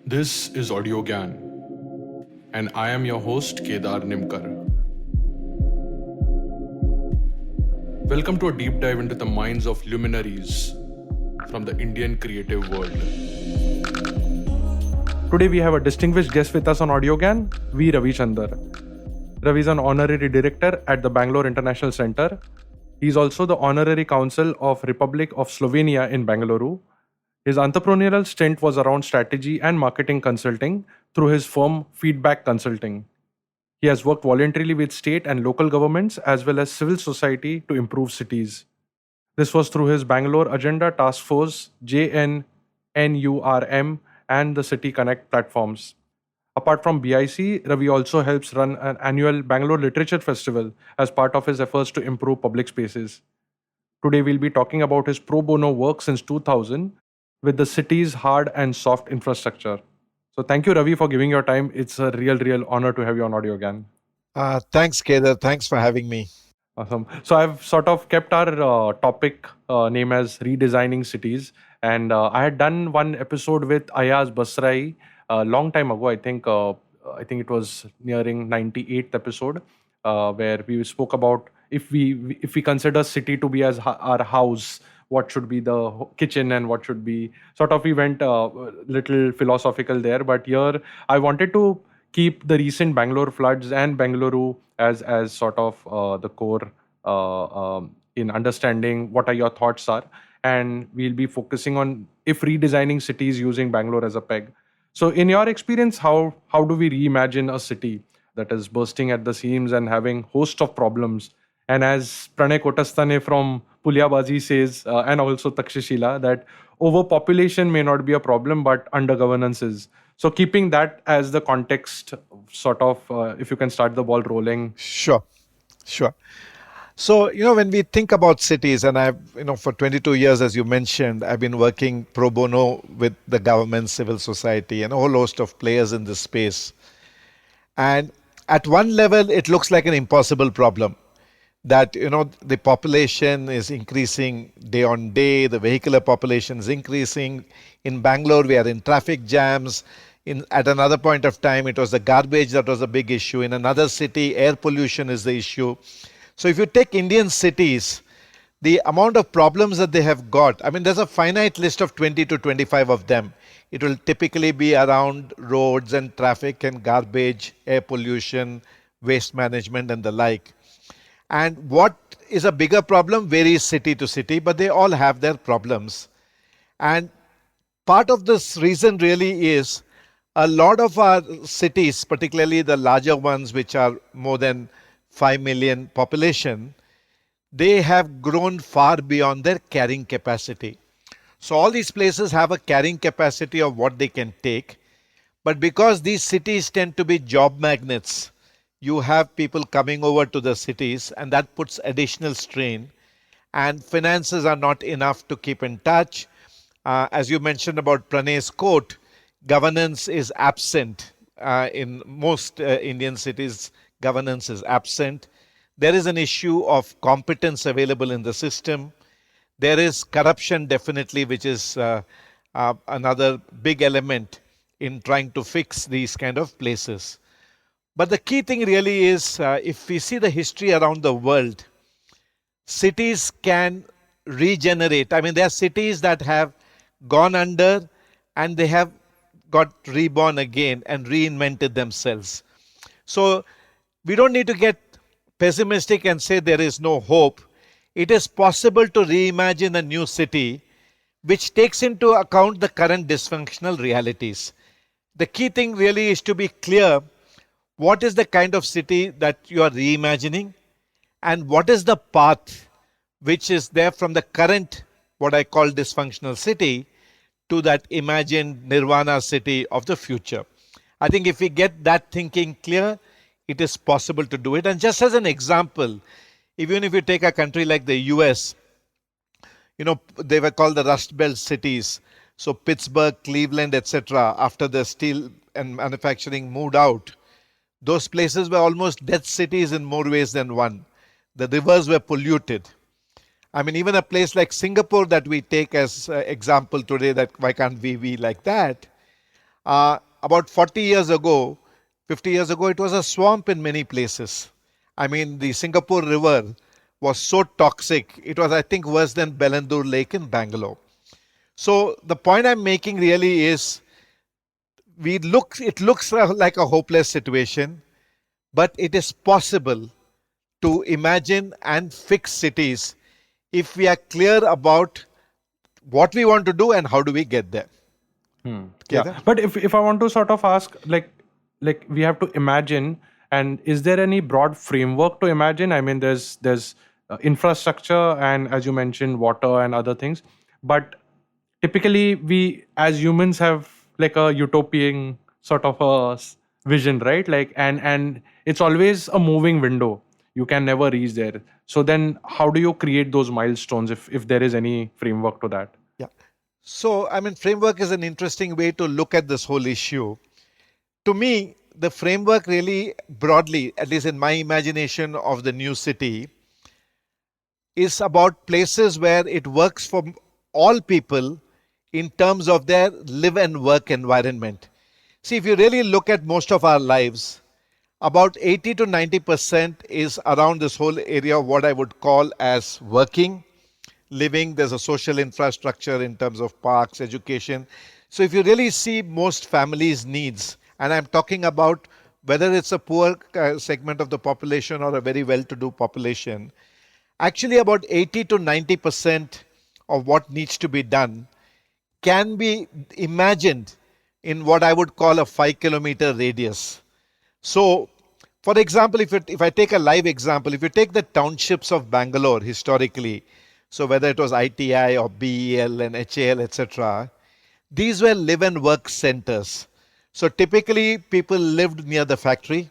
This is Audiogyan, and I am your host Kedar Nimkar. Welcome to a deep dive into the minds of luminaries from the Indian creative world. Today we have a distinguished guest with us on Audiogyan, V. Ravichandar. Ravi is an Honorary Director at the Bangalore International Centre. He is also the Honorary Consul of Republic of Slovenia in Bengaluru. His entrepreneurial stint was around strategy and marketing consulting through his firm Feedback Consulting. He has worked voluntarily with state and local governments as well as civil society to improve cities. This was through his Bangalore Agenda Task Force, JN-NURM, and the City Connect platforms. Apart from BIC, Ravi also helps run an annual Bangalore Literature Festival as part of his efforts to improve public spaces. Today we'll be talking about his pro bono work since 2000 with the city's hard and soft infrastructure. So thank you, Ravi, for giving your time. It's a real honor to have you on Audiogyan. Thanks, Kedar. Thanks for having me. Awesome. So I've sort of kept our topic name as redesigning cities, and I had done one episode with Ayaz Basrai a long time ago. I think it was nearing 98th episode, where we spoke about if we consider city to be as our house, what should be the kitchen and what should be sort of, we went little philosophical there. But here I wanted to keep the recent Bangalore floods and Bengaluru as sort of the core in understanding what are your thoughts are, and we'll be focusing on if redesigning cities using Bangalore as a peg. So in your experience, how do we reimagine a city that is bursting at the seams and having host of problems? And as Pranay Kotastane from Pulyabazi says, and also Takshashila, that overpopulation may not be a problem, but undergovernance is. So keeping that as the context, sort of, if you can start the ball rolling. Sure. So, when we think about cities, and I've, for 22 years, as you mentioned, I've been working pro bono with the government, civil society, and a whole host of players in this space. And at one level, it looks like an impossible problem. That the population is increasing day on day, the vehicular population is increasing. In Bangalore, we are in traffic jams. At another point of time, it was the garbage that was a big issue. In another city, air pollution is the issue. So if you take Indian cities, the amount of problems that they have got, there's a finite list of 20 to 25 of them. It will typically be around roads and traffic and garbage, air pollution, waste management and the like. And what is a bigger problem varies city to city, but they all have their problems. And part of this reason really is a lot of our cities, particularly the larger ones, which are more than 5 million population, they have grown far beyond their carrying capacity. So all these places have a carrying capacity of what they can take. But because these cities tend to be job magnets, you have people coming over to the cities, and that puts additional strain, and finances are not enough to keep in touch. As you mentioned about Pranay's quote, governance is absent. In most Indian cities, governance is absent. There is an issue of competence available in the system. There is corruption, definitely, which is another big element in trying to fix these kind of places. But the key thing really is, if we see the history around the world, cities can regenerate. There are cities that have gone under and they have got reborn again and reinvented themselves. So we don't need to get pessimistic and say there is no hope. It is possible to reimagine a new city which takes into account the current dysfunctional realities. The key thing really is to be clear. What is the kind of city that you are reimagining, and what is the path which is there from the current, what I call dysfunctional city, to that imagined nirvana city of the future? I think if we get that thinking clear, it is possible to do it. And just as an example, even if you take a country like the US, they were called the Rust Belt cities. So Pittsburgh, Cleveland, etc., after the steel and manufacturing moved out, those places were almost dead cities in more ways than one. The rivers were polluted. Even a place like Singapore that we take as example today, that why can't we be like that? About 40 years ago, 50 years ago, it was a swamp in many places. I mean, the Singapore River was so toxic. It was, I think, worse than Bengaluru Lake in Bangalore. So the point I'm making really is it looks like a hopeless situation, but it is possible to imagine and fix cities if we are clear about what we want to do and how do we get there. Yeah, but if I want to sort of ask, like we have to imagine, and is there any broad framework to imagine? I mean, there's infrastructure, and as you mentioned, water and other things, but typically we as humans have like a utopian sort of vision, right? Like, and it's always a moving window. You can never reach there. So then, how do you create those milestones if there is any framework to that? Yeah. So, I mean, framework is an interesting way to look at this whole issue. To me, the framework really broadly, at least in my imagination of the new city, is about places where it works for all people in terms of their live and work environment. See, if you really look at most of our lives, about 80 to 90% is around this whole area of what I would call as working, living. There's a social infrastructure in terms of parks, education. So if you really see most families' needs, and I'm talking about whether it's a poor segment of the population or a very well-to-do population, actually about 80 to 90% of what needs to be done can be imagined in what I would call a 5-kilometer radius. So, for example, if I take a live example, if you take the townships of Bangalore historically, so whether it was ITI or BEL and HAL, etc., these were live and work centers. So typically people lived near the factory.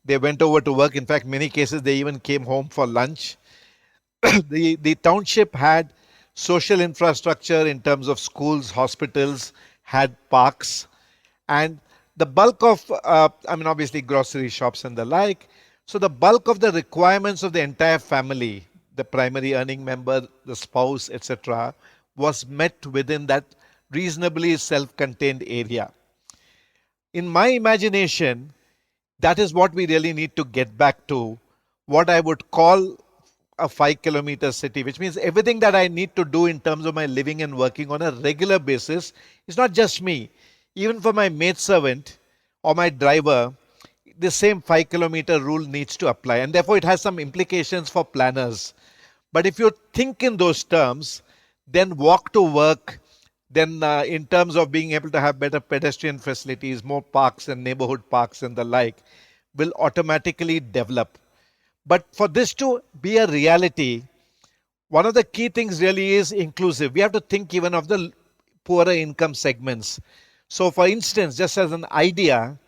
They went over to work. In fact, many cases they even came home for lunch. The township had social infrastructure in terms of schools, hospitals, had parks, and the bulk of, obviously grocery shops and the like. So the bulk of the requirements of the entire family, the primary earning member, the spouse, etc., was met within that reasonably self-contained area. In my imagination, that is what we really need to get back to, what I would call a 5-kilometer city, which means everything that I need to do in terms of my living and working on a regular basis is not just me. Even for my maidservant or my driver, the same 5-kilometer rule needs to apply. And therefore, it has some implications for planners. But if you think in those terms, then walk to work, then in terms of being able to have better pedestrian facilities, more parks and neighborhood parks and the like, will automatically develop. But for this to be a reality, one of the key things really is inclusive. We have to think even of the poorer income segments. So for instance, just as an idea,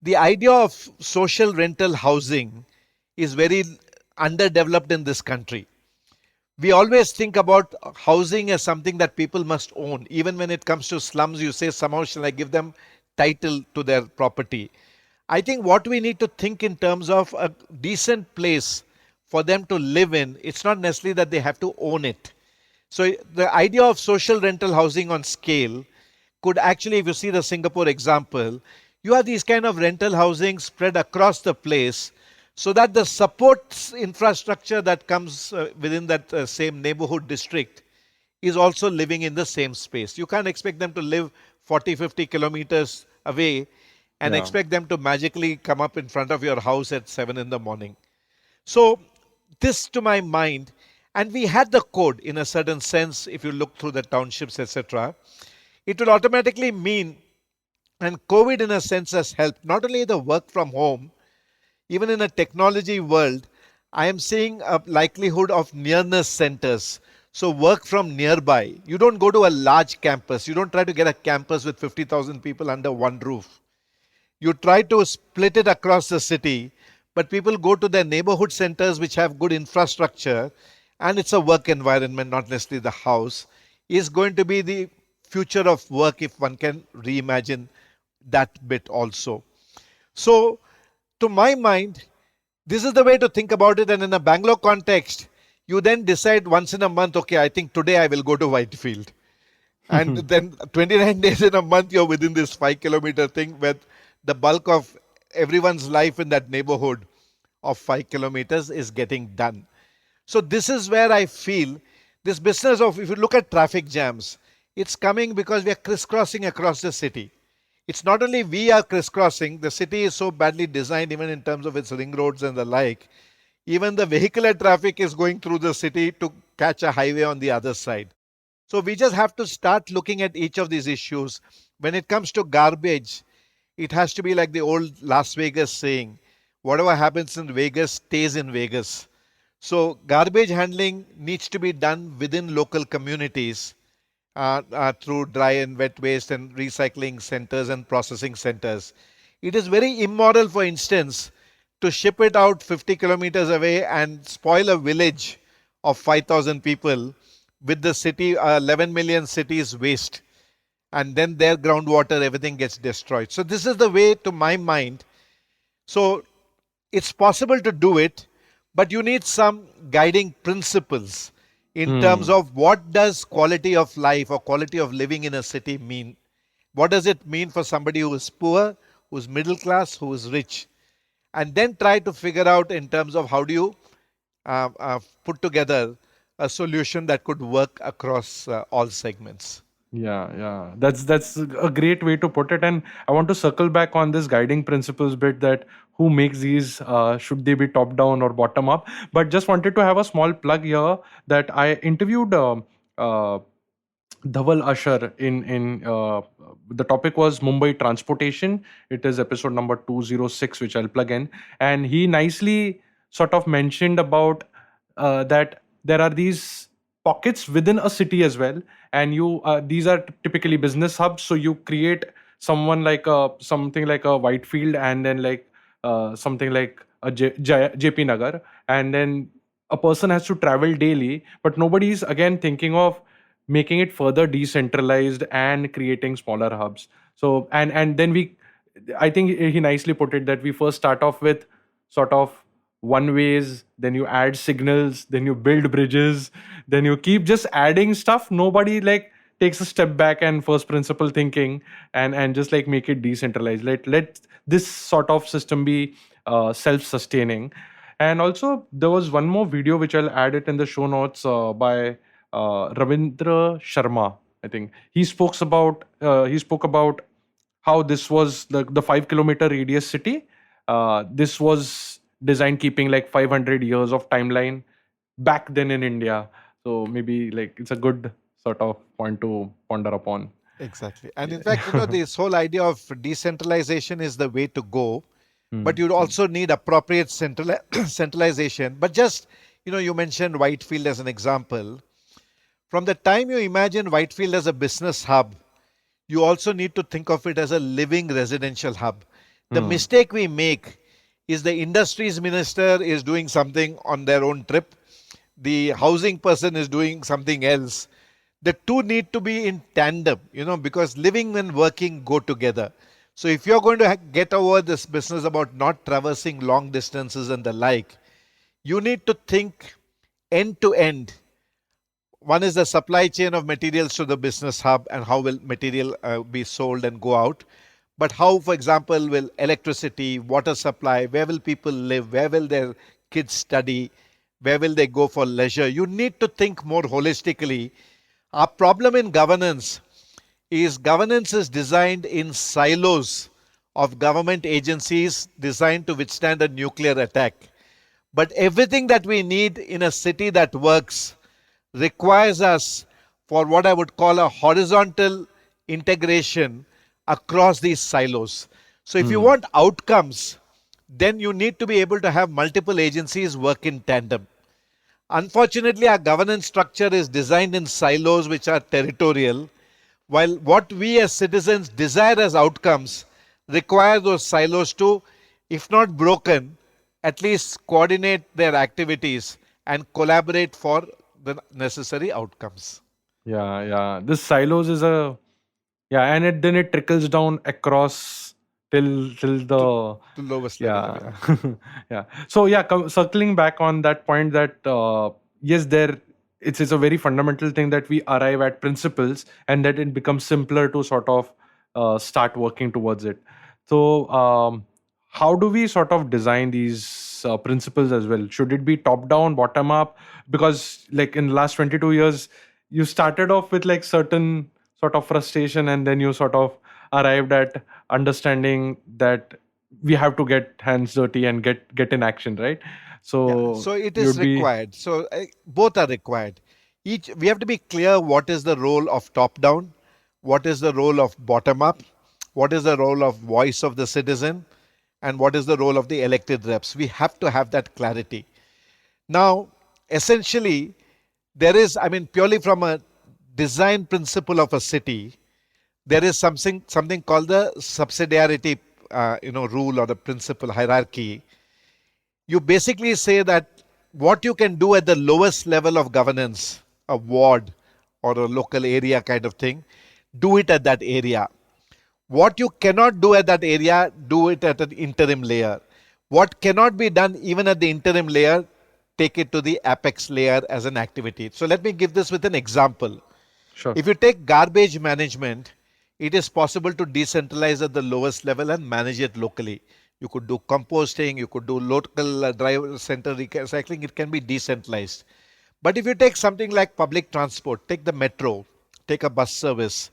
the idea of social rental housing is very underdeveloped in this country. We always think about housing as something that people must own. Even when it comes to slums, you say, somehow shall I give them title to their property? I think what we need to think in terms of a decent place for them to live in, it's not necessarily that they have to own it. So the idea of social rental housing on scale could actually, if you see the Singapore example, you have these kind of rental housing spread across the place so that the support infrastructure that comes within that same neighborhood district is also living in the same space. You can't expect them to live 40, 50 kilometers away and expect them to magically come up in front of your house at 7 in the morning. So this, to my mind, and we had the code in a certain sense, if you look through the townships, etc., it will automatically mean, and COVID in a sense has helped, not only the work from home, even in a technology world, I am seeing a likelihood of nearness centers. So work from nearby. You don't go to a large campus. You don't try to get a campus with 50,000 people under one roof. You try to split it across the city, but people go to their neighborhood centers which have good infrastructure, and it's a work environment, not necessarily the house, is going to be the future of work if one can reimagine that bit also. So, to my mind, this is the way to think about it. And in a Bangalore context, you then decide once in a month, okay, I think today I will go to Whitefield. And then 29 days in a month, you're within this 5 kilometer thing where the bulk of everyone's life in that neighborhood of 5 kilometers is getting done. So this is where I feel this business of, if you look at traffic jams, it's coming because we are crisscrossing across the city. It's not only we are crisscrossing, the city is so badly designed, even in terms of its ring roads and the like. Even the vehicular traffic is going through the city to catch a highway on the other side. So we just have to start looking at each of these issues. When it comes to garbage, it has to be like the old Las Vegas saying, whatever happens in Vegas stays in Vegas. So garbage handling needs to be done within local communities through dry and wet waste and recycling centers and processing centers. It is very immoral, for instance, to ship it out 50 kilometers away and spoil a village of 5,000 people with the city, 11 million cities waste. And then their groundwater, everything gets destroyed. So this is the way, to my mind. So it's possible to do it, but you need some guiding principles in terms of what does quality of life or quality of living in a city mean. What does it mean for somebody who is poor, who is middle class, who is rich? And then try to figure out in terms of how do you put together a solution that could work across all segments. Yeah. That's a great way to put it. And I want to circle back on this guiding principles bit, that who makes these, should they be top down or bottom up? But just wanted to have a small plug here that I interviewed uh, Dhaval Usher in the topic was Mumbai transportation. It is episode number 206, which I'll plug in, and he nicely sort of mentioned about that there are these pockets within a city as well, and you these are typically business hubs. So you create someone like something like a Whitefield, and then like something like a JP Nagar, and then a person has to travel daily, but nobody's again thinking of making it further decentralized and creating smaller hubs. So and then we, I think he nicely put it that we first start off with sort of one ways, then you add signals, then you build bridges, then you keep just adding stuff. Nobody like takes a step back and first principle thinking and just like make it decentralized. Let this sort of system be self-sustaining. And also there was one more video which I'll add it in the show notes by Ravindra Sharma. I think he spoke about how this was the 5 kilometer radius city. This was designed keeping like 500 years of timeline back then in India. So maybe like it's a good sort of point to ponder upon. Exactly. And in fact, Yeah. this whole idea of decentralization is the way to go, but Hmm. you'd also need appropriate centralization. But just, you mentioned Whitefield as an example. From the time you imagine Whitefield as a business hub, you also need to think of it as a living residential hub. The Hmm. mistake we make is the industries minister is doing something on their own trip, the housing person is doing something else. The two need to be in tandem, because living and working go together. So if you're going to get over this business about not traversing long distances and the like, you need to think end to end. One is the supply chain of materials to the business hub and how will material be sold and go out. But how, for example, will electricity, water supply, where will people live, where will their kids study, where will they go for leisure? You need to think more holistically. Our problem in governance is designed in silos of government agencies designed to withstand a nuclear attack. But everything that we need in a city that works requires us for what I would call a horizontal integration across these silos. So if you Hmm. want outcomes, then you need to be able to have multiple agencies work in tandem. Unfortunately, our governance structure is designed in silos which are territorial, while what we as citizens desire as outcomes require those silos to, if not broken, at least coordinate their activities and collaborate for the necessary outcomes. Yeah. This silos is a, yeah, and then it trickles down across till To, the, to lowest level. yeah. Yeah. Yeah. So yeah, circling back on that point that yes, there. it's a very fundamental thing that we arrive at principles and that it becomes simpler to sort of start working towards it. So how do we sort of design these principles as well? Should it be top down, bottom up? Because like in the last 22 years you started off with like certain sort of frustration, and then you sort of arrived at understanding that we have to get hands dirty and get in action, right? Yeah, So so it is you'd be required. So both are required. Each we have to be clear what is the role of top down, what is the role of bottom up, what is the role of voice of the citizen, and what is the role of the elected reps. We have to have that clarity. Now, essentially, there is, I mean, purely from a design principle of a city, there is something called the subsidiarity, rule or the principle hierarchy. You basically say that what you can do at the lowest level of governance, a ward or a local area kind of thing, do it at that area. What you cannot do at that area, do it at an interim layer. What cannot be done even at the interim layer, take it to the apex layer as an activity. So let me give this with an example. sure. If you take garbage management, it is possible to decentralize at the lowest level and manage it locally. You could do composting, you could do local driver center recycling, it can be decentralized. But if you take something like public transport, take the metro, take a bus service,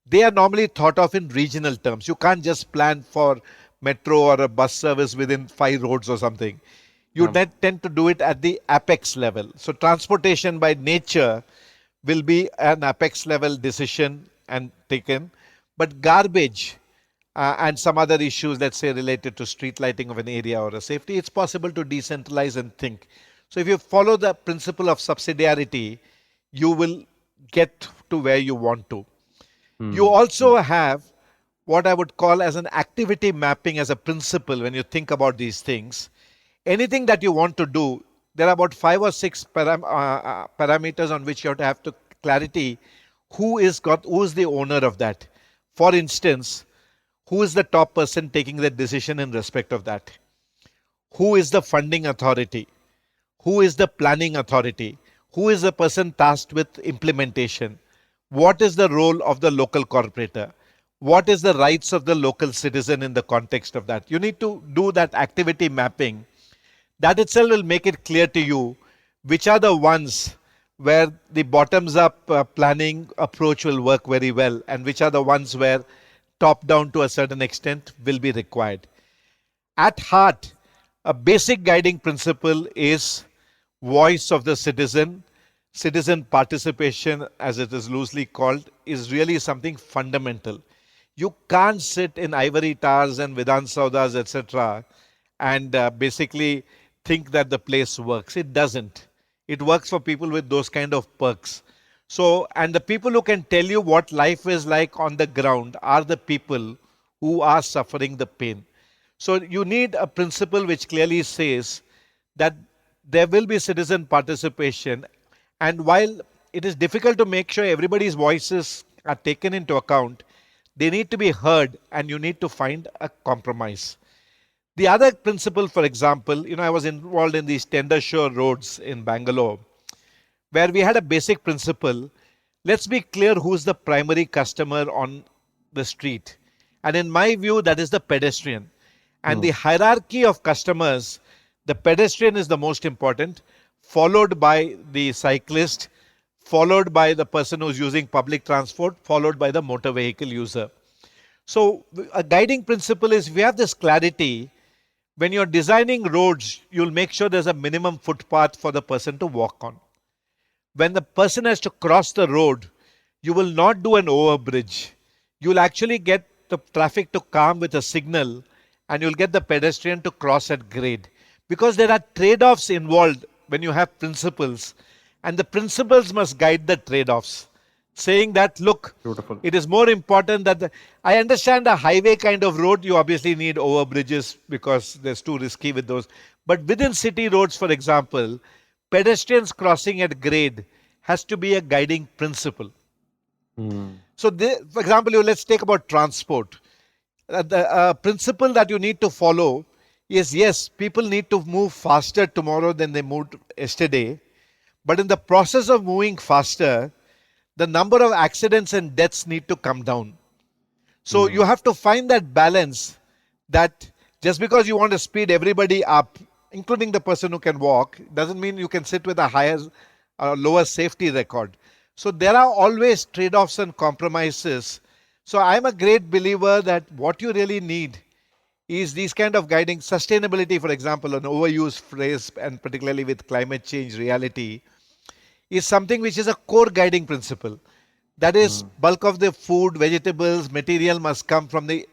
they are normally thought of in regional terms. You can't just plan for metro or a bus service within 5 roads or something. You Yeah. tend to do it at the apex level. So transportation by nature will be an apex level decision and taken. But garbage and some other issues, let's say related to street lighting of an area or a safety, it's possible to decentralize and think. So if you follow the principle of subsidiarity, you will get to where you want to. You Hmm. also have what I would call as an activity mapping as a principle when you think about these things. Anything that you want to do, there are about 5 or 6 parameters on which you have to clarity who is the owner of that. For instance, who is the top person taking the decision in respect of that? Who is the funding authority? Who is the planning authority? Who is the person tasked with implementation? What is the role of the local corporator? What is the rights of the local citizen in the context of that? You need to do that activity mapping. That itself will make it clear to you which are the ones where the bottoms up planning approach will work very well, and which are the ones where top down to a certain extent will be required. At heart, a basic guiding principle is voice of the citizen. Citizen participation, as it is loosely called, is really something fundamental. You can't sit in ivory towers and Vidhan Saudas, etc., and basically think that the place works. It doesn't. It works for people with those kind of perks. So, and the people who can tell you what life is like on the ground are the people who are suffering the pain. So, you need a principle which clearly says that there will be citizen participation. And while it is difficult to make sure everybody's voices are taken into account, they need to be heard and you need to find a compromise. The other principle, for example, I was involved in these tender sure roads in Bangalore, where we had a basic principle. Let's be clear who's the primary customer on the street. And in my view, that is the pedestrian. And Hmm. the hierarchy of customers, the pedestrian is the most important, followed by the cyclist, followed by the person who's using public transport, followed by the motor vehicle user. So, a guiding principle is if you have this clarity, when you're designing roads, you'll make sure there's a minimum footpath for the person to walk on. When the person has to cross the road, you will not do an overbridge. You'll actually get the traffic to calm with a signal, and you'll get the pedestrian to cross at grade. Because there are trade offs involved when you have principles, and the principles must guide the trade offs. Saying that, look, Beautiful. it is more important that I understand a highway kind of road, you obviously need over bridges because there's too risky with those. But within city roads, for example, pedestrians crossing at grade has to be a guiding principle. Hmm. So, for example, let's take about transport. The principle that you need to follow is yes, people need to move faster tomorrow than they moved yesterday, But in the process of moving faster, the number of accidents and deaths need to come down. So you have to find that balance, that just because you want to speed everybody up, including the person who can walk, doesn't mean you can sit with a higher or lower safety record. So there are always trade-offs and compromises. So I'm a great believer that what you really need is these kind of guiding sustainability, for example, an overused phrase, and particularly with climate change reality, is something which is a core guiding principle. That is, bulk of the food, vegetables, material must come from the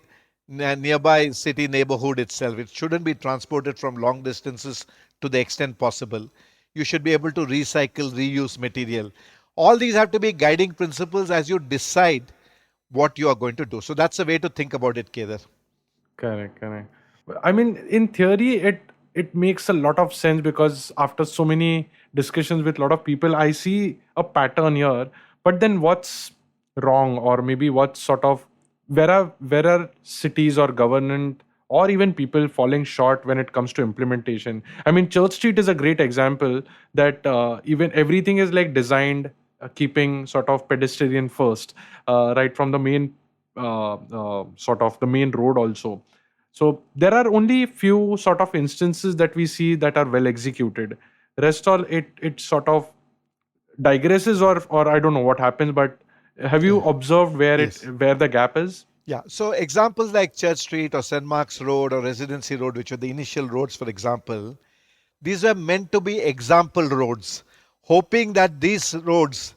nearby city neighborhood itself. It shouldn't be transported from long distances to the extent possible. You should be able to recycle, reuse material. All these have to be guiding principles as you decide what you are going to do. So that's a way to think about it, Kedar. Correct, correct. I mean, in theory, it makes a lot of sense, because after so many discussions with a lot of people, I see a pattern here. But then, what's wrong, or maybe what's sort of where are cities or government or even people falling short when it comes to implementation? I mean, Church Street is a great example that even everything is like designed keeping sort of pedestrian first, right from the main sort of the main road also. So there are only few sort of instances that we see that are well executed. Rest all it sort of digresses, or I don't know what happens. But have you observed Yes. where the gap is? Yeah. So examples like Church Street or St. Mark's Road or Residency Road, which were the initial roads, for example, these were meant to be example roads, hoping that these roads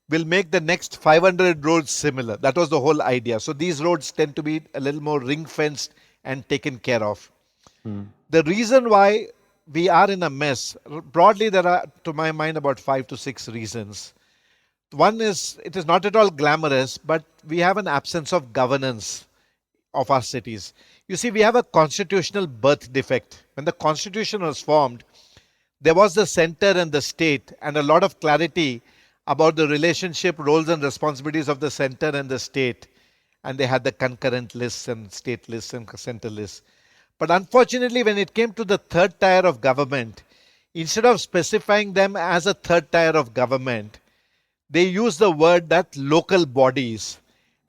will make the next 500 roads similar. That was the whole idea. So these roads tend to be a little more ring fenced and taken care of. The reason why we are in a mess, broadly, there are, to my mind, about 5 to 6 reasons. One is it is not at all glamorous, but we have an absence of governance of our cities. You see, we have a constitutional birth defect. When the constitution was formed, there was the center and the state, and a lot of clarity about the relationship, roles, and responsibilities of the center and the state. And they had the concurrent lists and state lists and center lists. But unfortunately, when it came to the third tier of government, instead of specifying them as a third tier of government, they used the word that local bodies,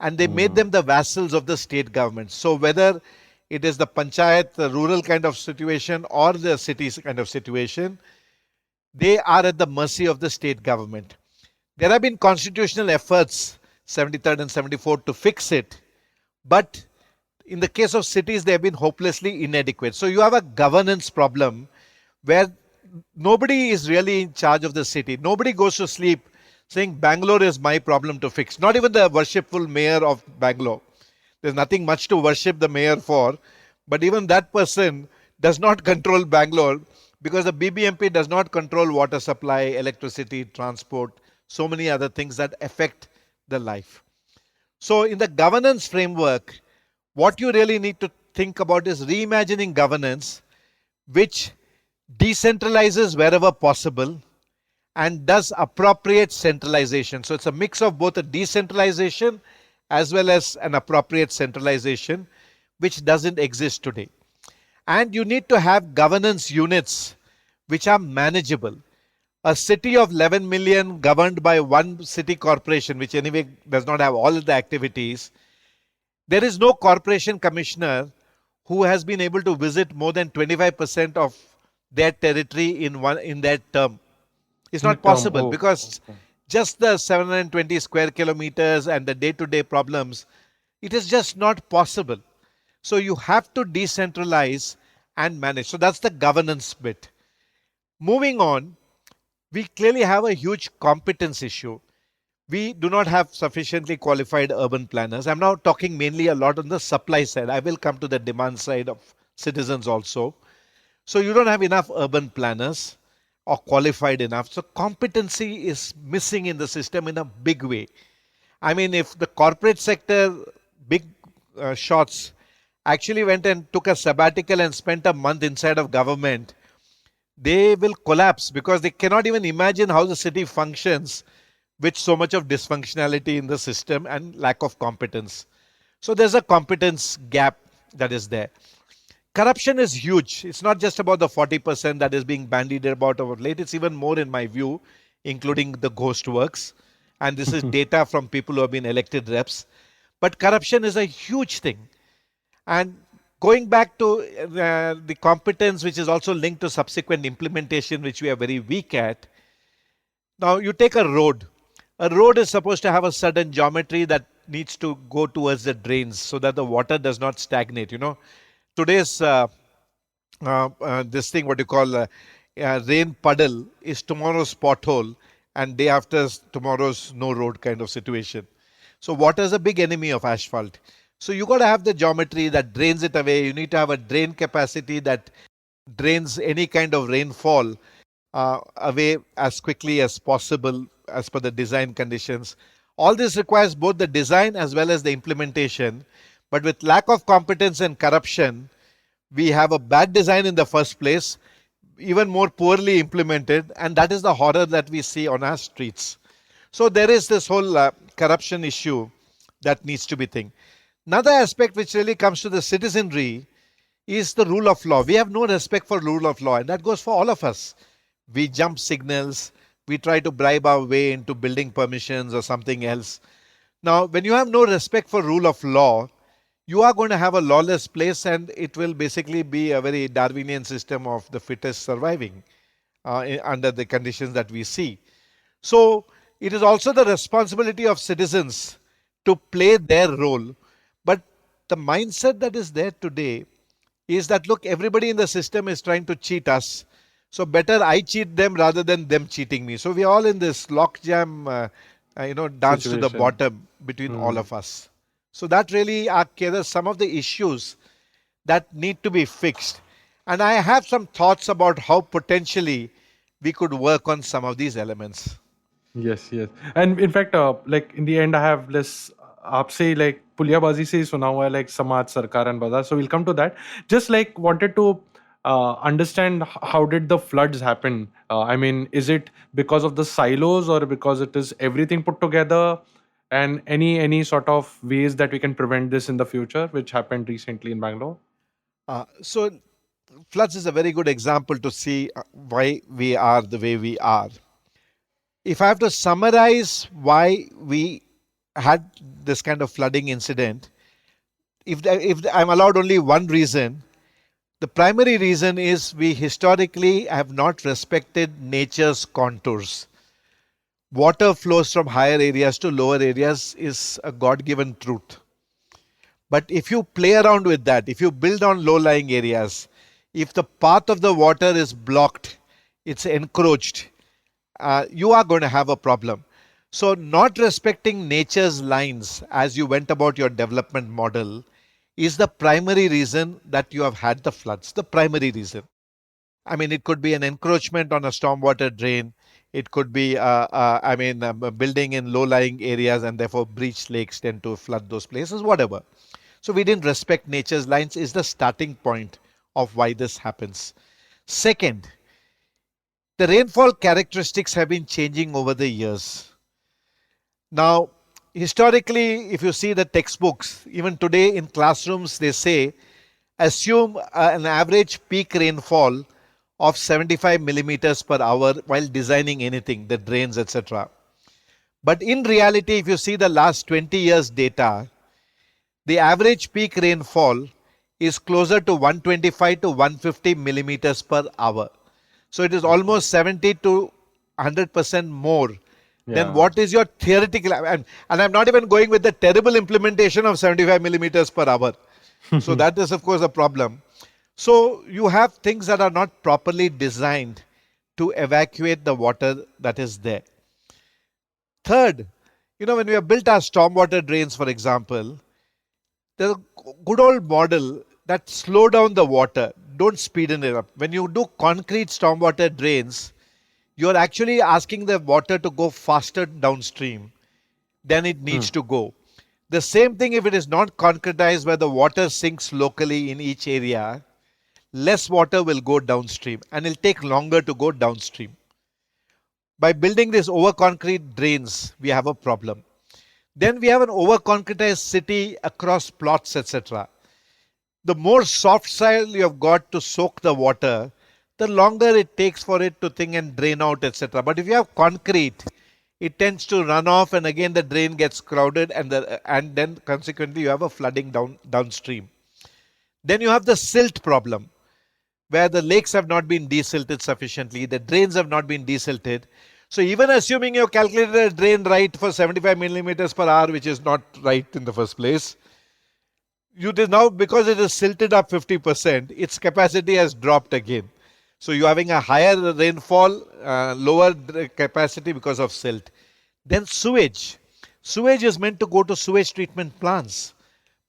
and they made them the vassals of the state government. So whether it is the panchayat, the rural kind of situation, or the cities kind of situation, they are at the mercy of the state government. There have been constitutional efforts, 73rd and 74th, to fix it. But in the case of cities, they have been hopelessly inadequate. So you have a governance problem where nobody is really in charge of the city. Nobody goes to sleep saying Bangalore is my problem to fix. Not even the worshipful mayor of Bangalore. There's nothing much to worship the mayor for. But even that person does not control Bangalore, because the BBMP does not control water supply, electricity, transport, so many other things that affect the life. So in the governance framework, what you really need to think about is reimagining governance, which decentralizes wherever possible and does appropriate centralization. So it's a mix of both a decentralization as well as an appropriate centralization, which doesn't exist today. And you need to have governance units which are manageable. A city of 11 million governed by one city corporation, which anyway does not have all of the activities, there is no corporation commissioner who has been able to visit more than 25% of their territory in their term. It's not possible, because just the 720 square kilometers and the day-to-day problems, it is just not possible. So you have to decentralize and manage. So that's the governance bit. Moving on, we clearly have a huge competence issue. We do not have sufficiently qualified urban planners. I'm now talking mainly a lot on the supply side. I will come to the demand side of citizens also. So you don't have enough urban planners or qualified enough. So competency is missing in the system in a big way. I mean, if the corporate sector, big shots, actually went and took a sabbatical and spent a month inside of government, they will collapse, because they cannot even imagine how the city functions with so much of dysfunctionality in the system and lack of competence. So there's a competence gap that is there. Corruption is huge. It's not just about the 40% that is being bandied about of late. It's even more, in my view, including the ghost works. And this is data from people who have been elected reps. But corruption is a huge thing. And going back to the competence, which is also linked to subsequent implementation, which we are very weak at. Now, you take a road. A road is supposed to have a certain geometry that needs to go towards the drains so that the water does not stagnate. Today's this thing, what you call rain puddle, is tomorrow's pothole, and day after tomorrow's no road kind of situation. So water is a big enemy of asphalt. So you got to have the geometry that drains it away. You need to have a drain capacity that drains any kind of rainfall away as quickly as possible as per the design conditions. All this requires both the design as well as the implementation. But with lack of competence and corruption, we have a bad design in the first place, even more poorly implemented, and that is the horror that we see on our streets. So there is this whole corruption issue that needs to be thing. Another aspect which really comes to the citizenry is the rule of law. We have no respect for rule of law, and that goes for all of us. We jump signals, we try to bribe our way into building permissions or something else. Now, when you have no respect for rule of law, you are going to have a lawless place, and it will basically be a very Darwinian system of the fittest surviving under the conditions that we see. So, it is also the responsibility of citizens to play their role. But the mindset that is there today is that, look, everybody in the system is trying to cheat us. So better I cheat them rather than them cheating me. So we are all in this lockjam, dance to the Situation. bottom between all of us. So that really are some of the issues that need to be fixed. And I have some thoughts about how potentially we could work on some of these elements. Yes, yes. And in fact, like in the end, I have this आपसे like Puliyabaazi से ही सुना हुआ है like समाज सरकार and बाजार. So we'll come to that. Just like wanted to understand how did the floods happen? I mean, is it because of the silos or because it is everything put together? And any sort of ways that we can prevent this in the future, which happened recently in Bangalore? So floods is a very good example to see why we are the way we are. If I have to summarize why we had this kind of flooding incident, if I'm allowed only one reason, the primary reason is we historically have not respected nature's contours. Water flows from higher areas to lower areas is a God-given truth. But if you play around with that, if you build on low-lying areas, if the path of the water is blocked, it's encroached, you are going to have a problem. So not respecting nature's lines as you went about your development model is the primary reason that you have had the floods, the primary reason. I mean, it could be an encroachment on a stormwater drain. It could be, building in low-lying areas and therefore breached lakes tend to flood those places, whatever. So we didn't respect nature's lines is the starting point of why this happens. Second, the rainfall characteristics have been changing over the years. Now, historically, if you see the textbooks, even today in classrooms, they say, assume an average peak rainfall of 75 millimeters per hour while designing anything, the drains, etc. But in reality, if you see the last 20 years data, the average peak rainfall is closer to 125 to 150 millimeters per hour. So it is almost 70 to 100% more than what is your theoretical. And I'm not even going with the terrible implementation of 75 millimeters per hour. So that is, of course, a problem. So you have things that are not properly designed to evacuate the water that is there. Third, when we have built our stormwater drains, for example, there's a good old model that slow down the water, don't speed it up. When you do concrete stormwater drains, you're actually asking the water to go faster downstream than it needs to go. The same thing if it is not concretized where the water sinks locally in each area, less water will go downstream and it'll take longer to go downstream. By building these over-concrete drains, we have a problem. Then we have an over-concretized city across plots, etc. The more soft soil you have got to soak the water, the longer it takes for it to thing and drain out, etc. But if you have concrete, it tends to run off, and again the drain gets crowded, and then consequently you have a flooding downstream. Then you have the silt problem, where the lakes have not been desilted sufficiently, the drains have not been desilted. So even assuming you calculated a drain right for 75 millimeters per hour, which is not right in the first place, you did now, because it is silted up 50%, its capacity has dropped again. So you're having a higher rainfall, lower capacity because of silt. Then sewage. Sewage is meant to go to sewage treatment plants,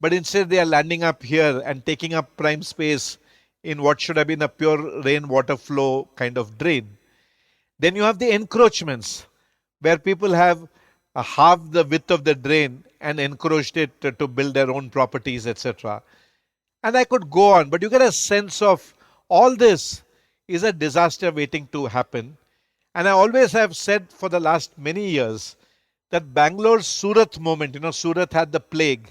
but instead they are landing up here and taking up prime space in what should have been a pure rainwater flow kind of drain. Then you have the encroachments, where people have half the width of the drain and encroached it to build their own properties, etc. And I could go on, but you get a sense of all this is a disaster waiting to happen. And I always have said for the last many years that Bangalore's Surat moment, Surat had the plague,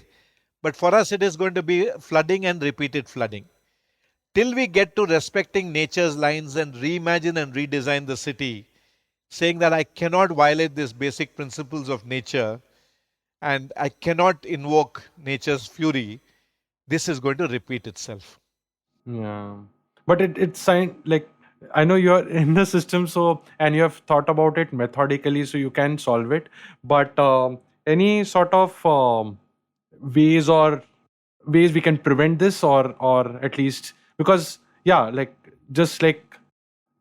but for us it is going to be flooding and repeated flooding. Till we get to respecting nature's lines and reimagine and redesign the city, saying that I cannot violate these basic principles of nature and I cannot invoke nature's fury, this is going to repeat itself. Yeah, but it's sign like I know you're in the system, so and you have thought about it methodically, so you can solve it. But any sort of ways or ways we can prevent this, or at least because yeah, like just like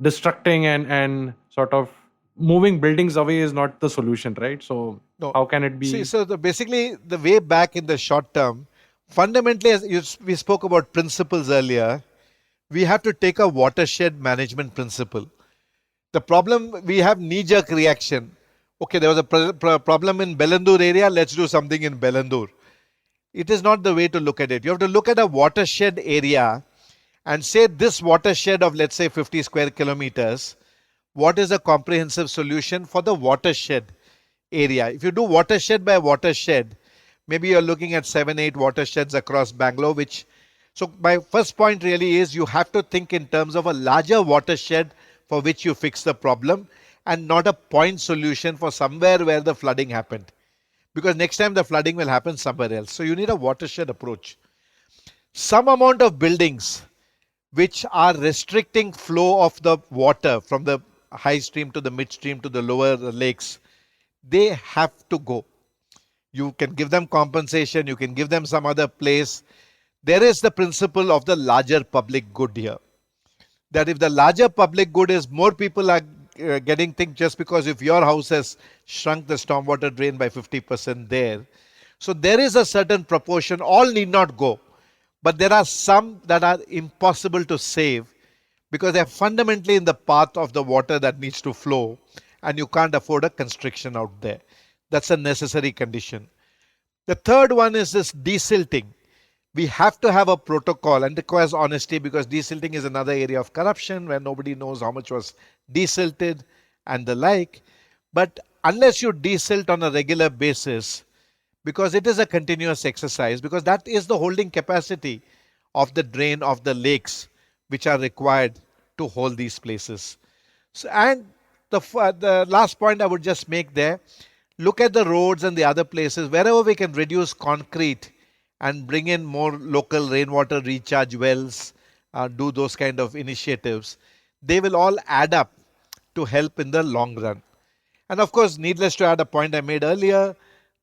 destructing and sort of moving buildings away is not the solution, right? So No. how can it See, be? so basically, the way back in the short term, fundamentally, we spoke about principles earlier, we have to take a watershed management principle. The problem, we have knee-jerk reaction. Okay, there was a problem in Bengaluru area, let's do something in Bengaluru. It is not the way to look at it. You have to look at a watershed area and say this watershed of, let's say, 50 square kilometers, what is a comprehensive solution for the watershed area? If you do watershed by watershed, maybe you're looking at 7, 8 watersheds across Bangalore, which, so my first point really is you have to think in terms of a larger watershed for which you fix the problem and not a point solution for somewhere where the flooding happened. Because next time the flooding will happen somewhere else. So you need a watershed approach. Some amount of buildings which are restricting flow of the water from the high stream to the midstream to the lower lakes, they have to go. You can give them compensation, you can give them some other place. There is the principle of the larger public good here. That if the larger public good is more people are getting things just because if your house has shrunk the stormwater drain by 50% there. So there is a certain proportion, all need not go. But there are some that are impossible to save because they are fundamentally in the path of the water that needs to flow and you can't afford a constriction out there. That's a necessary condition. The third one is this desilting. We have to have a protocol and requires honesty because desilting is another area of corruption where nobody knows how much was desilted and the like. But unless you desilt on a regular basis, because it is a continuous exercise, because that is the holding capacity of the drain of the lakes which are required to hold these places. So, and the last point I would just make there, look at the roads and the other places, wherever we can reduce concrete and bring in more local rainwater recharge wells, do those kind of initiatives, they will all add up to help in the long run. And of course, needless to add a point I made earlier,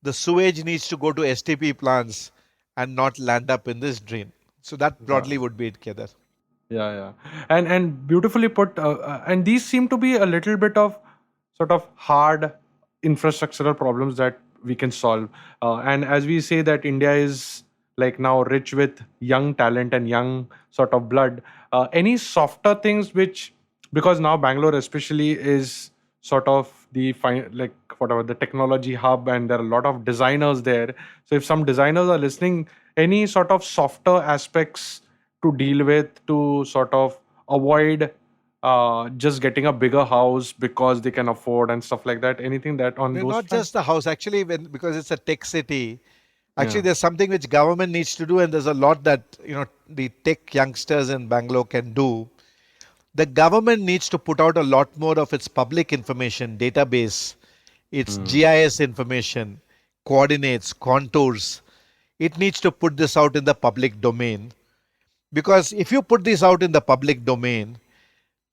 the sewage needs to go to STP plants and not land up in this drain. So that Yeah. broadly would be it, Kedar. Yeah, and beautifully put. And these seem to be a little bit of sort of hard infrastructural problems that we can solve. And as we say that India is like now rich with young talent and young sort of blood. Any softer things which, because now Bangalore especially is sort of the like whatever the technology hub, and there are a lot of designers there. So if some designers are listening, any sort of softer aspects to deal with to sort of avoid just getting a bigger house because they can afford and stuff like that, anything that on No, those not just fronts? the house. Actually, because it's a tech city, Actually, Yeah. there's something which government needs to do, and there's a lot that the tech youngsters in Bangalore can do. The government needs to put out a lot more of its public information database, its Mm. GIS information, coordinates, contours. It needs to put this out in the public domain, because if you put this out in the public domain,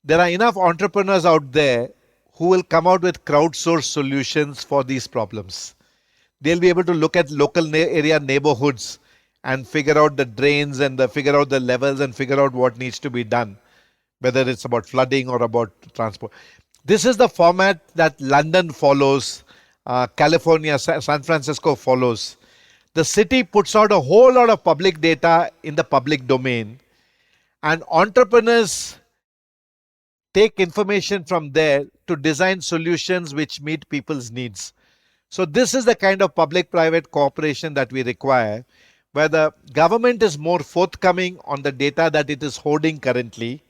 there are enough entrepreneurs out there who will come out with crowdsourced solutions for these problems. They'll be able to look at local area neighborhoods and figure out the drains and figure out the levels and figure out what needs to be done, whether it's about flooding or about transport. This is the format that London follows, California, San Francisco follows. The city puts out a whole lot of public data in the public domain, and entrepreneurs take information from there to design solutions which meet people's needs. So, this is the kind of public private cooperation that we require, where the government is more forthcoming on the data that it is holding currently,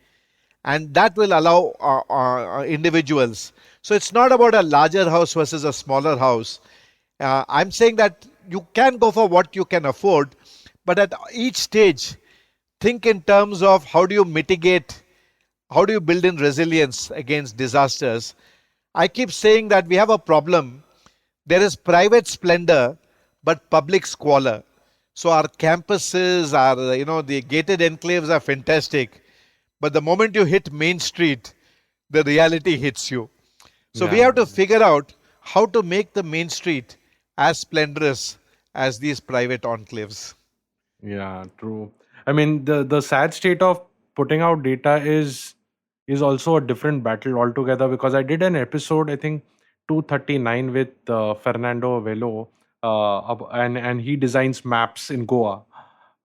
and that will allow individuals. So, it's not about a larger house versus a smaller house. I'm saying that you can go for what you can afford, but at each stage, think in terms of how do you mitigate, how do you build in resilience against disasters. I keep saying that we have a problem. There is private splendor, but public squalor. So our campuses, the gated enclaves are fantastic, but the moment you hit Main Street, the reality hits you. So we Yeah. have to figure out how to make the Main Street as splendorous as these private enclaves. Yeah, true. I mean, the sad state of putting out data is also a different battle altogether, because I did an episode, I think 239, with Fernando Velo, and he designs maps in Goa.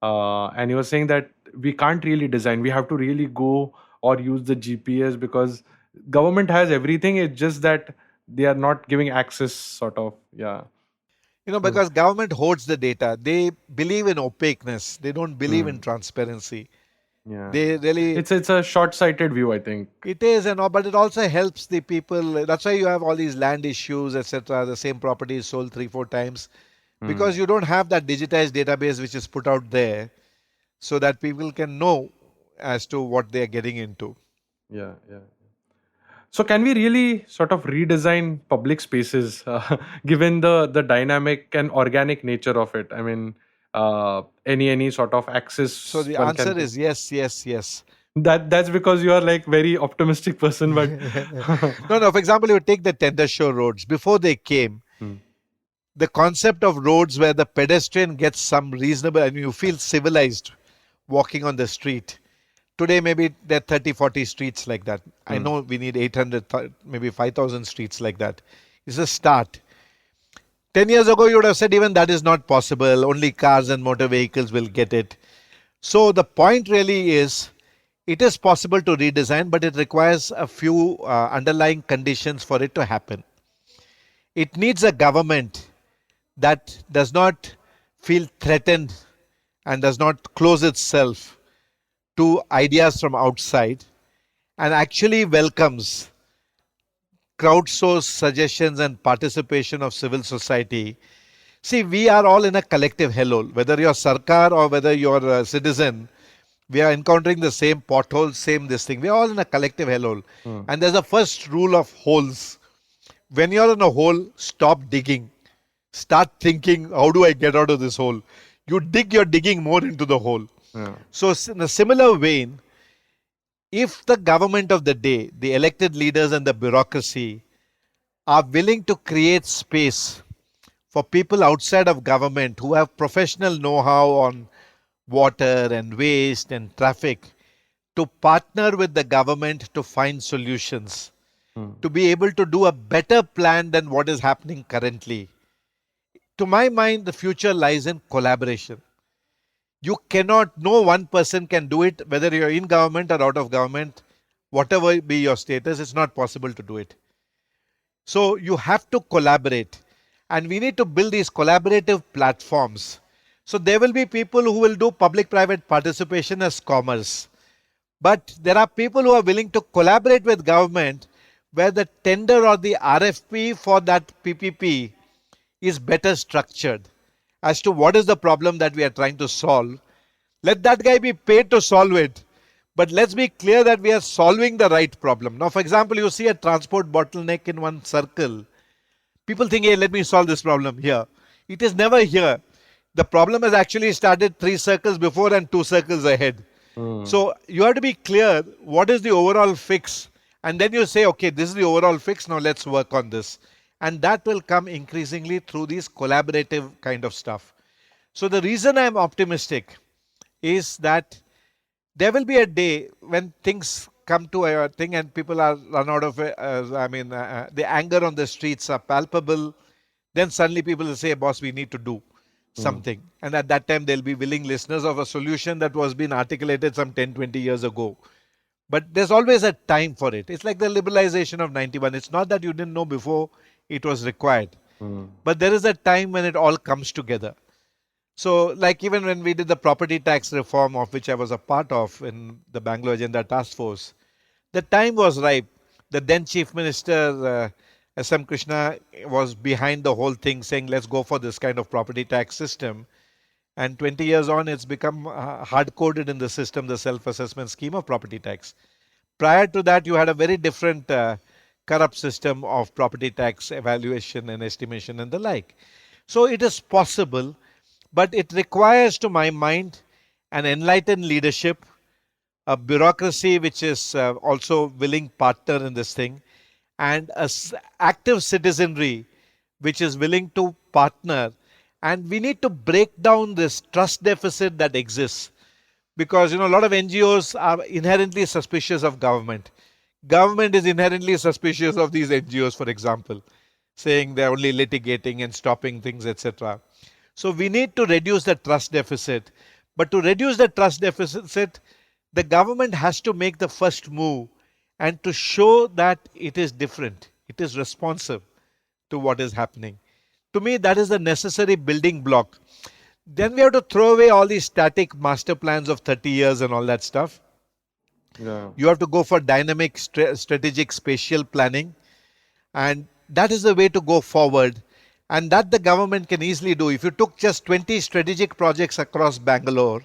And he was saying that we can't really design. We have to really go or use the GPS, because government has everything. It's just that they are not giving access, sort of. Yeah. True. Because government hoards the data. They believe in opaqueness. They don't believe in Mm. transparency. Yeah. They really, It's a short-sighted view, I think. it is and all, but it also helps the people. That's why you have all these land issues, etc. The same property is sold 3, 4 times because Mm. you don't have that digitized database which is put out there, so that people can know as to what they are getting into. Yeah, yeah. So can we really sort of redesign public spaces, given the dynamic and organic nature of it? I mean, any sort of So access the one answer can. is yes, yes, yes. That's because you are like very optimistic person, but. No, no. For example, you take the tender show roads. Before they came, Hmm. the concept of roads where the pedestrian gets some reasonable and you feel civilized walking on the street. Today, maybe there are 30, 40 streets like that. I Hmm. know we need 800, maybe 5,000 streets like that. It's a start. 10 years ago, you would have said even that is not possible. Only cars and motor vehicles will get it. So the point really is, it is possible to redesign, but it requires a few underlying conditions for it to happen. It needs a government that does not feel threatened and does not close itself to ideas from outside and actually welcomes crowdsourced suggestions and participation of civil society. See, we are all in a collective hellhole, whether you're Sarkar or whether you're a citizen. We are encountering the same potholes, same this thing. We are all in a collective hellhole. Hmm. And there's a first rule of holes. When you're in a hole, stop digging. Start thinking, how do I get out of this hole? You dig, you're digging more into the hole. Yeah. So, in a similar vein, if the government of the day, the elected leaders and the bureaucracy are willing to create space for people outside of government who have professional know-how on water and waste and traffic to partner with the government to find solutions, Hmm. to be able to do a better plan than what is happening currently. To my mind, the future lies in collaboration. You cannot, no one person can do it, whether you're in government or out of government, whatever be your status, it's not possible to do it. So you have to collaborate, and we need to build these collaborative platforms. So there will be people who will do public private participation as commerce, but there are people who are willing to collaborate with government where the tender or the RFP for that PPP is better structured. as to what is the problem that we are trying to solve. Let that guy be paid to solve it. But let's be clear that we are solving the right problem. Now, for example, you see a transport bottleneck in one circle. People think, hey, let me solve this problem here. It is never here. The problem has actually started 3 circles before and 2 circles ahead. So you have to be clear what is the overall fix. And then you say, okay, this is the overall fix. Now let's work on this. And that will come increasingly through these collaborative kind of stuff. So the reason I'm optimistic is that there will be a day when things come to a thing and people are run out of it. The anger on the streets are palpable. Then suddenly people will say, boss, we need to do something. And at that time, they'll be willing listeners of a solution that was being articulated some 10, 20 years ago. But there's always a time for it. It's like the liberalization of 91. It's not that you didn't know before it was required. But there is a time when it all comes together. So, like even when we did the property tax reform, of which I was a part of in the Bangalore Agenda Task Force, the time was ripe. The then Chief Minister, S.M. Krishna, was behind the whole thing, saying, let's go for this kind of property tax system. And 20 years on, it's become hard-coded in the system, the self-assessment scheme of property tax. Prior to that, you had a very different corrupt system of property tax evaluation and estimation and the like. So it is possible, but it requires, to my mind, an enlightened leadership, a bureaucracy which is also willing partner in this thing, and an active citizenry which is willing to partner. And we need to break down this trust deficit that exists, because a lot of NGOs are inherently suspicious of government. Government is inherently suspicious of these NGOs, for example, saying they're only litigating and stopping things, etc. So we need to reduce the trust deficit. But to reduce the trust deficit, the government has to make the first move and to show that it is different, it is responsive to what is happening. To me, that is the necessary building block. Then we have to throw away all these static master plans of 30 years and all that stuff. Yeah. You have to go for dynamic strategic spatial planning. And that is the way to go forward. And that the government can easily do. If you took just 20 strategic projects across Bangalore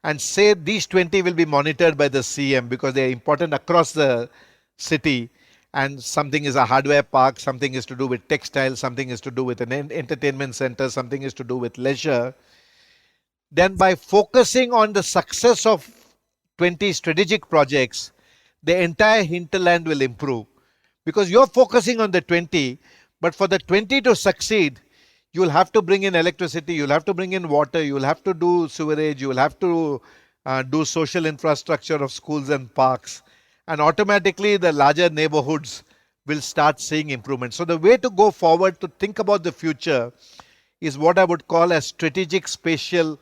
and say these 20 will be monitored by the CM because they are important across the city, and something is a hardware park, something is to do with textiles, something is to do with an entertainment center, something is to do with leisure, then by focusing on the success of 20 strategic projects, the entire hinterland will improve. Because you're focusing on the 20, but for the 20 to succeed, you'll have to bring in electricity, you'll have to bring in water, you'll have to do sewerage, you'll have to do social infrastructure of schools and parks. And automatically the larger neighborhoods will start seeing improvement. So the way to go forward to think about the future is what I would call a strategic spatial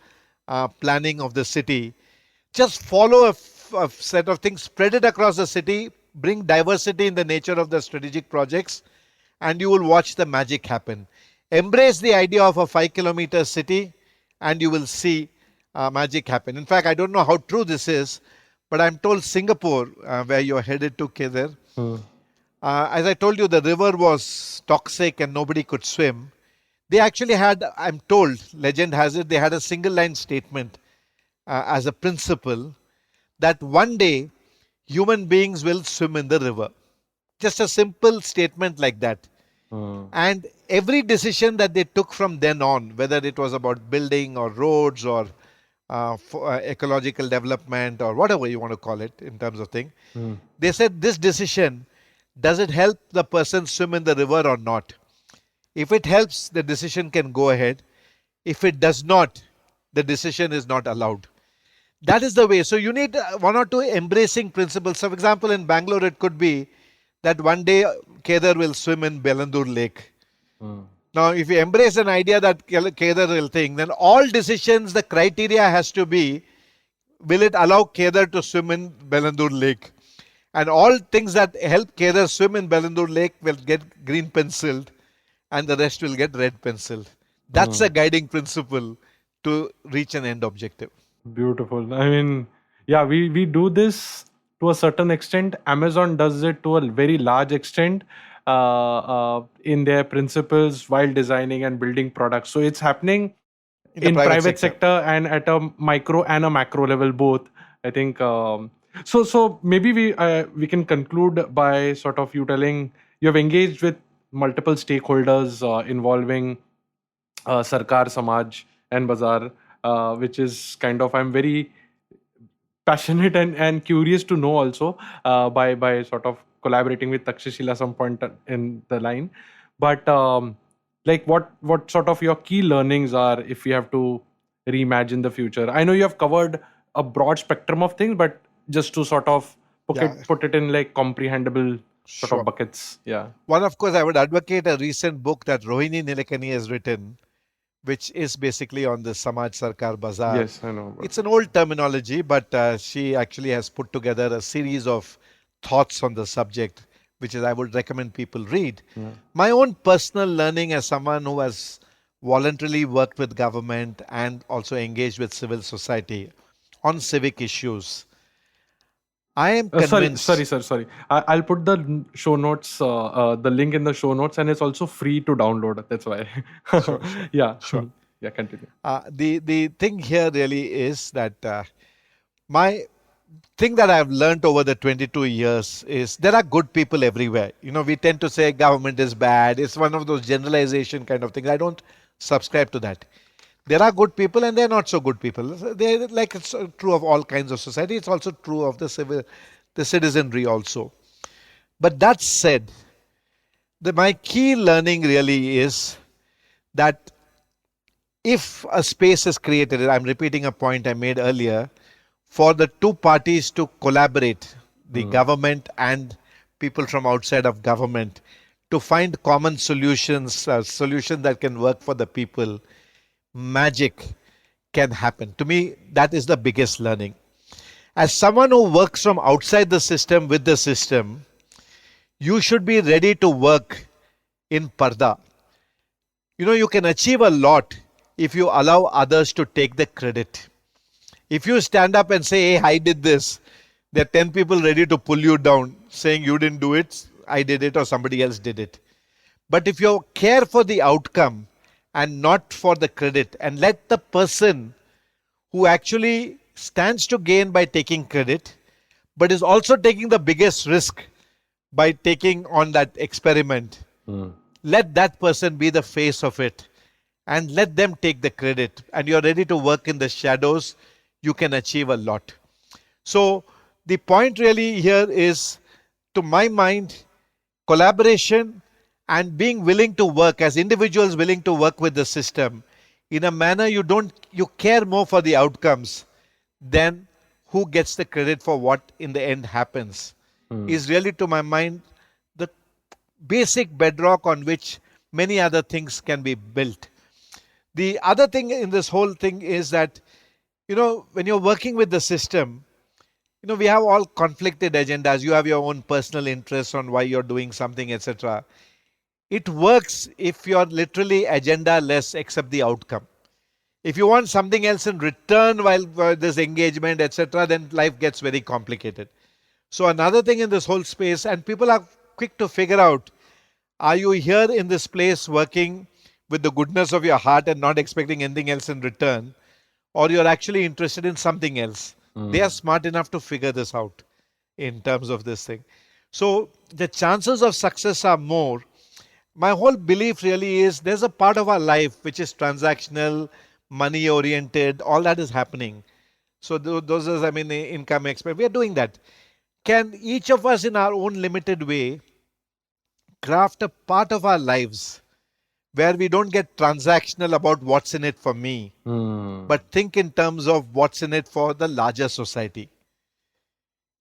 planning of the city. Just follow a set of things, spread it across the city, bring diversity in the nature of the strategic projects, and you will watch the magic happen. Embrace the idea of a 5-kilometer city and you will see magic happen. In fact, I don't know how true this is, but I'm told Singapore, where you're headed to, Kedar, as I told you, the river was toxic and nobody could swim. They actually had, I'm told, legend has it, they had a single line statement as a principle that one day human beings will swim in the river. Just a simple statement like that. And every decision that they took from then on, whether it was about building or roads or ecological development or whatever you want to call it in terms of thing, they said this decision, does it help the person swim in the river or not? If it helps, the decision can go ahead. If it does not, the decision is not allowed. That is the way. So you need one or two embracing principles. So for example, in Bangalore, it could be that one day Kedar will swim in Bengaluru Lake. Now, if you embrace an idea that Kedar will think, then all decisions, the criteria has to be, will it allow Kedar to swim in Bengaluru Lake? And all things that help Kedar swim in Bengaluru Lake will get green penciled and the rest will get red penciled. That's a guiding principle to reach an end objective. Beautiful. I mean, yeah, we do this to a certain extent. Amazon does it to a very large extent in their principles while designing and building products. So it's happening in the in private private sector. sector and at a micro and a macro level both. I think so maybe we can conclude by sort of you telling you have engaged with multiple stakeholders involving Sarkar, Samaj, and Bazaar, which is kind of I'm very passionate and curious to know also by sort of collaborating with Takshashila some point in the line. But like what sort of your key learnings are if you have to reimagine the future? I know you have covered a broad spectrum of things, but just to sort of Yeah, put it in like comprehensible sort of sure. buckets. Yeah. One, of course, I would advocate a recent book that Rohini Nilekani has written, which is basically on the Samaj Sarkar Bazaar. Yes, I know about It's an old terminology, but she actually has put together a series of thoughts on the subject, which is I would recommend people read. it. Yeah. My own personal learning as someone who has voluntarily worked with government and also engaged with civil society on civic issues, I am convinced. Sorry. I'll put the show notes, the link in the show notes, and it's also free to download. That's why. Sure, sure, Yeah. sure. Yeah, continue. The thing here really is that my thing that I've learned over the 22 years is there are good people everywhere. You know, we tend to say government is bad. It's one of those generalization kind of things. I don't subscribe to that. There are good people and there are not so good people. They like it's true of all kinds of society. It's also true of the citizenry also. But that said, my key learning really is that if a space is created, I'm repeating a point I made earlier, for the two parties to collaborate, the government and people from outside of government, to find common solutions, solutions that can work for the people, magic can happen. To me, that is the biggest learning. As someone who works from outside the system with the system, you should be ready to work in parda. You know, you can achieve a lot if you allow others to take the credit. If you stand up and say, hey, I did this, there are 10 people ready to pull you down saying you didn't do it, I did it, or somebody else did it. But if you care for the outcome and not for the credit, and let the person who actually stands to gain by taking credit, but is also taking the biggest risk by taking on that experiment, let that person be the face of it and let them take the credit. And you're ready to work in the shadows, you can achieve a lot. So, the point really here is, to my mind, collaboration and being willing to work as individuals, willing to work with the system in a manner you care more for the outcomes than who gets the credit for what in the end happens, is really, to my mind, the basic bedrock on which many other things can be built. The other thing in this whole thing is that, you know, when you're working with the system, you know, we have all conflicted agendas. You have your own personal interests on why you're doing something, etc. It works if you're literally agenda less except the outcome. If you want something else in return while this engagement, etc., then life gets very complicated. So another thing in this whole space, and people are quick to figure out, are you here in this place working with the goodness of your heart and not expecting anything else in return, or you're actually interested in something else? They are smart enough to figure this out in terms of this thing. So the chances of success are more. My whole belief really is there's a part of our life which is transactional, money oriented, all that is happening. So those are, I mean, the income expert. We are doing that. Can each of us in our own limited way craft a part of our lives where we don't get transactional about what's in it for me, but think in terms of what's in it for the larger society?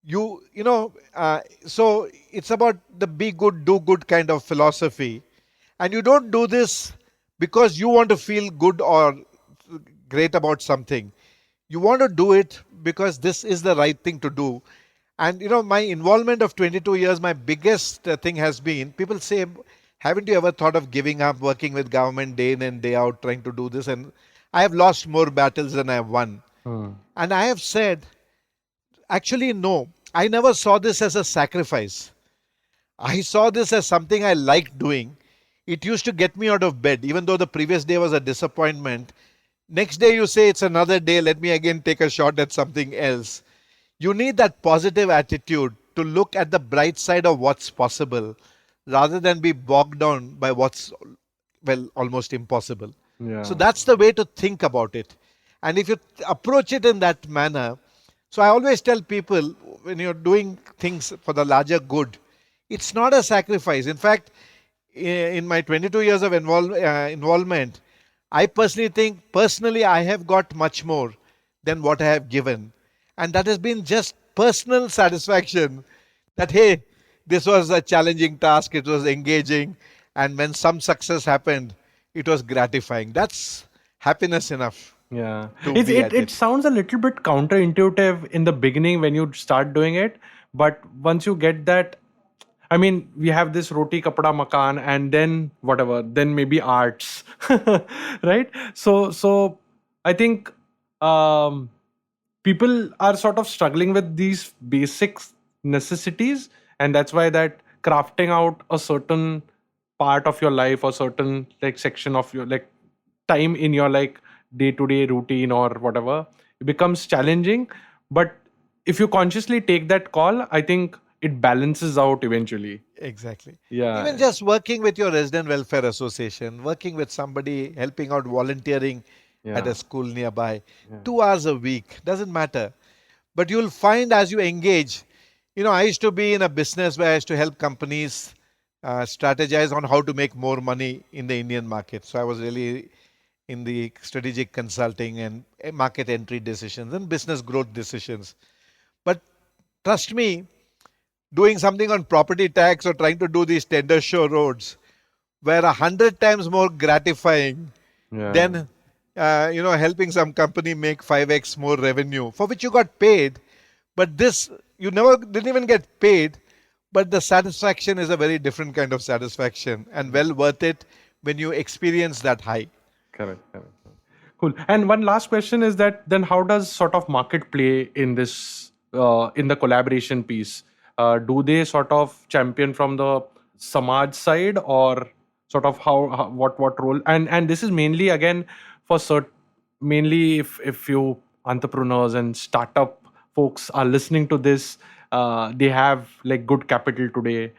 So it's about the be good, do good kind of philosophy. And you don't do this because you want to feel good or great about something. You want to do it because this is the right thing to do. And you know, my involvement of 22 years, my biggest thing has been, people say, haven't you ever thought of giving up working with government day in and day out, trying to do this? And I have lost more battles than I have won. And I have said, actually, no, I never saw this as a sacrifice. I saw this as something I liked doing. It used to get me out of bed, even though the previous day was a disappointment. Next day you say it's another day, let me again take a shot at something else. You need that positive attitude to look at the bright side of what's possible rather than be bogged down by what's, well, almost impossible. So Yeah. that's the way to think about it. And if you approach it in that manner, so I always tell people, when you're doing things for the larger good, it's not a sacrifice. In fact, in my 22 years of involvement, I personally think, personally, I have got much more than what I have given. And that has been just personal satisfaction that, hey, this was a challenging task, it was engaging, and when some success happened, it was gratifying. That's happiness enough Yeah. to It, be it at it it. sounds a little bit counterintuitive in the beginning when you start doing it, but once you get that, I mean, we have this roti kapda makan and then whatever, then maybe arts, right? So I think um people are sort of struggling with these basic necessities, and that's why that crafting out a certain part of your life or certain like section of your like time in your like day-to-day routine or whatever, it becomes challenging. But if you consciously take that call, I think it balances out eventually. Exactly. Even Yeah. just working with your resident welfare association, working with somebody, helping out, volunteering at Yeah. a school nearby, Yeah. 2 hours a week, doesn't matter. But you'll find as you engage, I used to be in a business where I used to help companies strategize on how to make more money in the Indian market. So I was really in the strategic consulting and market entry decisions and business growth decisions. But trust me, doing something on property tax or trying to do these tender show roads were 100 times more gratifying Yeah. than helping some company make 5x more revenue for which you got paid. But this, you never didn't even get paid, but the satisfaction is a very different kind of satisfaction and well worth it when you experience that high. Correct, correct, correct. Cool. And one last question is that then how does sort of market play in this in the collaboration piece? Do they sort of champion from the Samaj side, or sort of how what role? And this is mainly again for mainly if you entrepreneurs and startup folks are listening to this, they have like good capital today.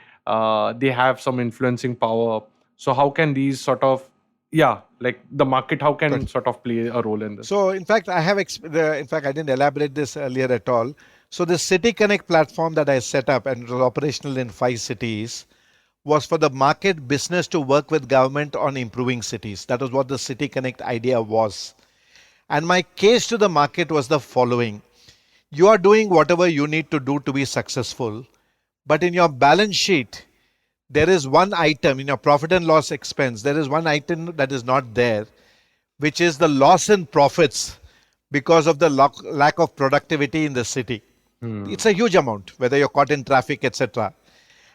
They have some influencing power. So how can these sort of, yeah, like the market, how Good. can sort of play a role in this? So, in fact, in fact, I didn't elaborate this earlier at all. So, the City Connect platform that I set up and it was operational in 5 cities was for the market business to work with government on improving cities. That was what the City Connect idea was. And my case to the market was the following: you are doing whatever you need to do to be successful, but in your balance sheet, there is one item in your profit and loss expense, there is one item that is not there, which is the loss in profits because of the lack of productivity in the city. It's a huge amount, whether you're caught in traffic, etc.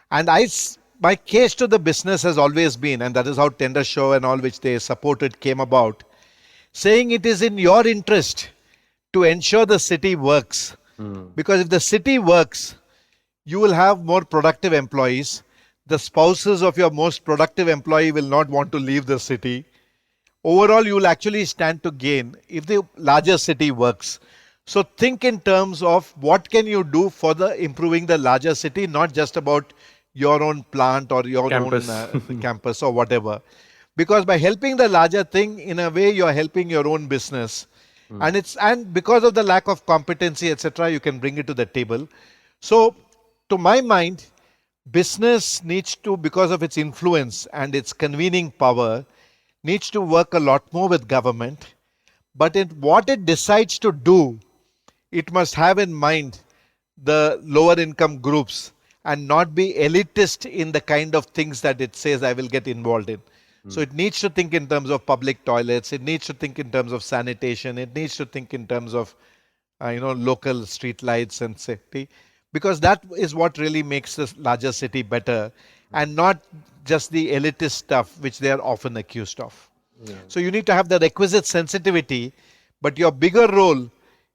And my case to the business has always been, and that is how Tender Show and all which they supported came about, saying it is in your interest to ensure the city works. Because if the city works, you will have more productive employees. The spouses of your most productive employee will not want to leave the city. Overall, you will actually stand to gain if the larger city works. So think in terms of what can you do for the improving the larger city, not just about your own plant or your own Campus. campus or whatever. Because by helping the larger thing, in a way, you are helping your own business, and because of the lack of competency, etc., you can bring it to the table. So, to my mind, business needs to, because of its influence and its convening power, needs to work a lot more with government. But in what it decides to do, it must have in mind the lower income groups and not be elitist in the kind of things that it says I will get involved in. So it needs to think in terms of public toilets, it needs to think in terms of sanitation, it needs to think in terms of local street lights and safety, because that is what really makes the larger city better, and not just the elitist stuff which they are often accused of. Yeah. So you need to have the requisite sensitivity, but your bigger role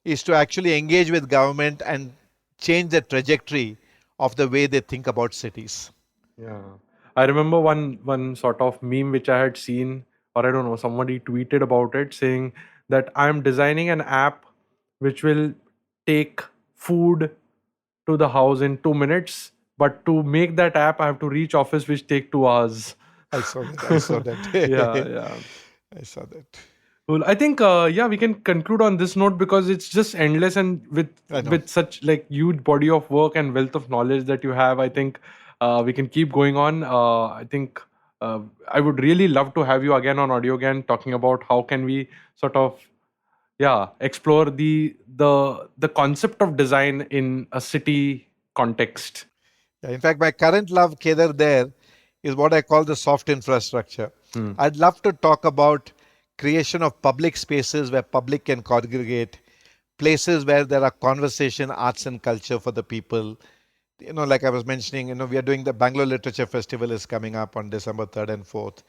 is to actually engage with government and change the trajectory of the way they think about cities. Yeah. I remember one sort of meme which I had seen, or I don't know, somebody tweeted about it saying that I'm designing an app which will take food to the house in 2 minutes, but to make that app I have to reach office which take 2 hours. I saw that. I saw that. Yeah. I saw that. Cool. I think we can conclude on this note because it's just endless, and I know. with such like huge body of work and wealth of knowledge that you have, I think we can keep going on. I think I would really love to have you again on Audiogyan talking about how can we sort of explore the concept of design in a city context. Yeah, in fact, my current love, Kedar, there is what I call the soft infrastructure. I'd love to talk about creation of public spaces where public can congregate, places where there are conversation, arts and culture for the people. Like I was mentioning, we are doing the Bangalore Literature Festival is coming up on December 3rd and 4th.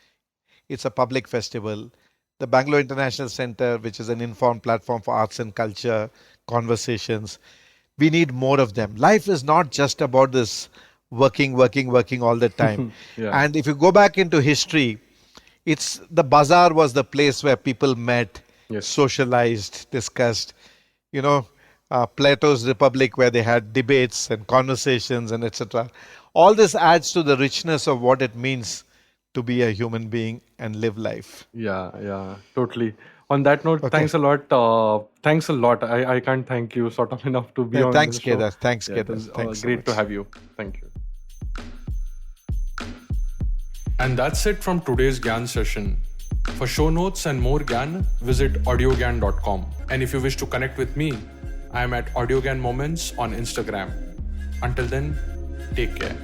It's a public festival. The Bangalore International Centre, which is an informed platform for arts and culture, conversations. We need more of them. Life is not just about this working all the time. Yeah. And if you go back into history, it's the bazaar was the place where people met, Yes. socialized, discussed. Plato's Republic, where they had debates and conversations and etc. All this adds to the richness of what it means to be a human being and live life. Yeah, totally. On that note, thanks a lot. Thanks a lot. I can't thank you sort of enough to be on Thanks, the show. Kedar. Thanks, It Kedar. was Thanks so great much. to have you. Thank you. And that's it from today's Gyan session. For show notes and more Gyan, visit audiogyan.com. And if you wish to connect with me, I am at Audiogyan Moments on Instagram. Until then, take care.